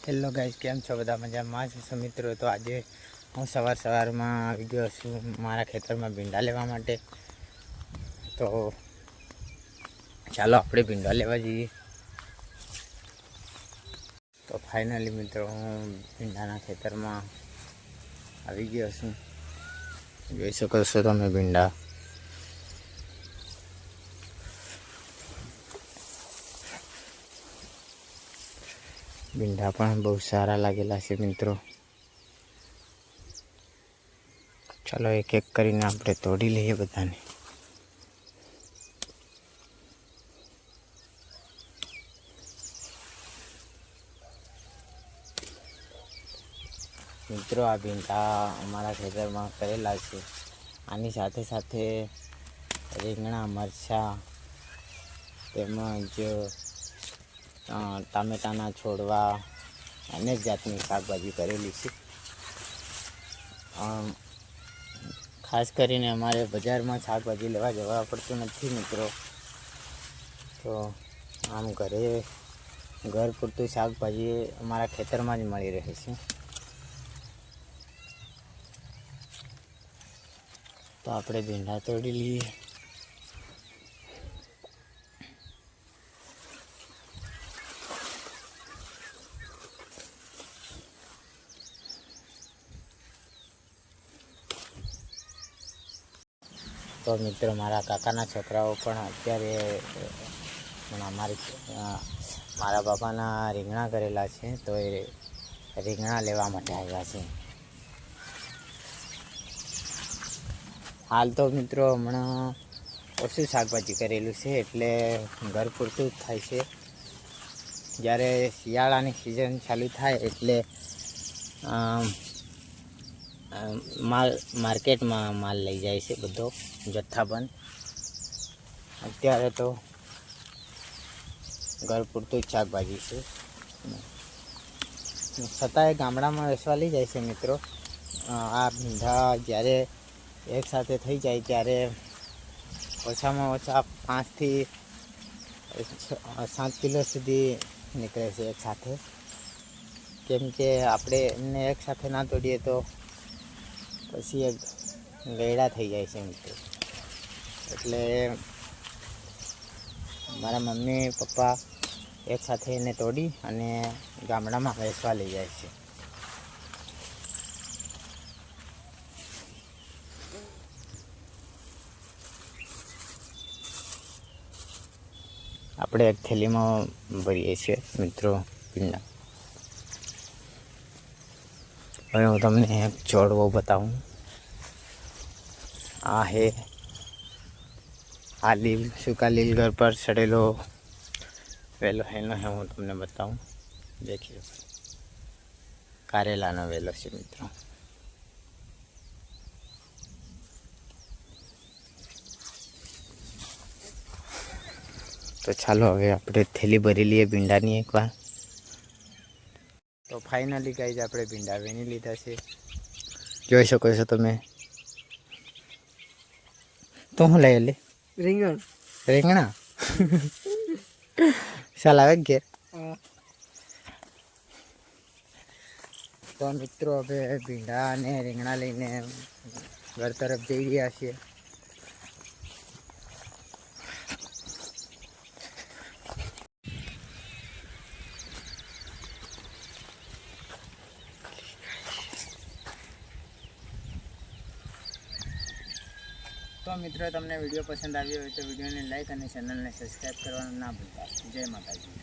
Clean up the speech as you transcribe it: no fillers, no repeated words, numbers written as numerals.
Hello guys, કેમ છો બધા? મજામાં છો મિત્રો? તો આજે હું સવારમાં આવી ગયો છું મારા ખેતરમાં ભીંડા લેવા માટે. તો ચાલો આપણે ભીંડા લેવા જઈએ. તો ફાઇનલી મિત્રો હું ભીંડાના ખેતરમાં આવી ગયો છું. જોઈ શકો છો તમે ભીંડા. ભીંડા પણ બહુ સારા લાગેલા છે મિત્રો. ચાલો એક એક કરીને આપણે તોડી લઈએ બધાને. મિત્રો આ ભીંડા અમારા ખેતરમાં કરેલા છે. આની સાથે સાથે રીંગણા, મરચાં તેમજ ટામેટાના છોડવા અનેક જાતની શાકભાજી કરેલી છે. ખાસ કરીને અમારે બજારમાં શાકભાજી લેવા જવા પડતું નથી મિત્રો. તો આમ ઘર પૂરતું શાકભાજી અમારા ખેતરમાં જ મળી રહે છે. તો આપણે ભીંડા તોડી લઈએ. તો મિત્રો મારા કાકાના છોકરાઓ પણ અત્યારે મારા બાપાના રીંગણા કરેલા છે, તો એ રીંગણા લેવા માટે આવ્યા છે. હાલ તો મિત્રો હમણાં ઓછું શાકભાજી કરેલું છે, એટલે ઘર પૂરતું જ થાય છે. જ્યારે શિયાળાની સિઝન ચાલુ થાય એટલે માર્કેટમાં માલ લઈ જાય છે બધો જથ્થાબંધ. અત્યારે તો ઘર પૂરતું જ શાકભાજી છે, છતાંય ગામડામાં વેચવા લઈ જાય છે મિત્રો. આ ભીંડા જ્યારે એકસાથે થઈ જાય ત્યારે ઓછામાં ઓછા 5 થી 7 કિલો સુધી નીકળે છે એકસાથે. કેમ કે આપણે એમને એકસાથે ના તોડીએ તો પછી એક ગયડા થઈ જાય છે મિત્રો. એટલે મારા મમ્મી પપ્પા એકસાથે એને તોડી અને ગામડામાં વેચવા લઈ જાય છે. આપણે એક થેલીમાં ભરીએ છીએ મિત્રો ભીંડા. હવે હું તમને એક છોડવો બતાવું. આ હે આ સૂકા લીલ ઘર પર ચડેલો વેલો એનો હે હું તમને બતાવું. દેખીએ, કારેલાનો વેલો છે મિત્રો. તો ચાલો હવે આપણે થેલી ભરી લઈએ ભીંડાની એકવાર. તો ફાઇનલી ગાઈઝ આપણે ભીંડા વીણી લીધા છે, જોઈ શકો છો તમે. તો શું લઈ લે? રીંગણા ચાલ આવે ઘેર. તો મિત્રો હવે ભીંડા અને રીંગણા લઈને ઘર તરફ જઈ રહ્યા છીએ. તો મિત્રો તમને વિડીયો પસંદ આવ્યો હોય તો વિડીયોને લાઈક અને ચેનલને સબસ્ક્રાઈબ કરવાનું ના ભૂલતા. જય માતાજી.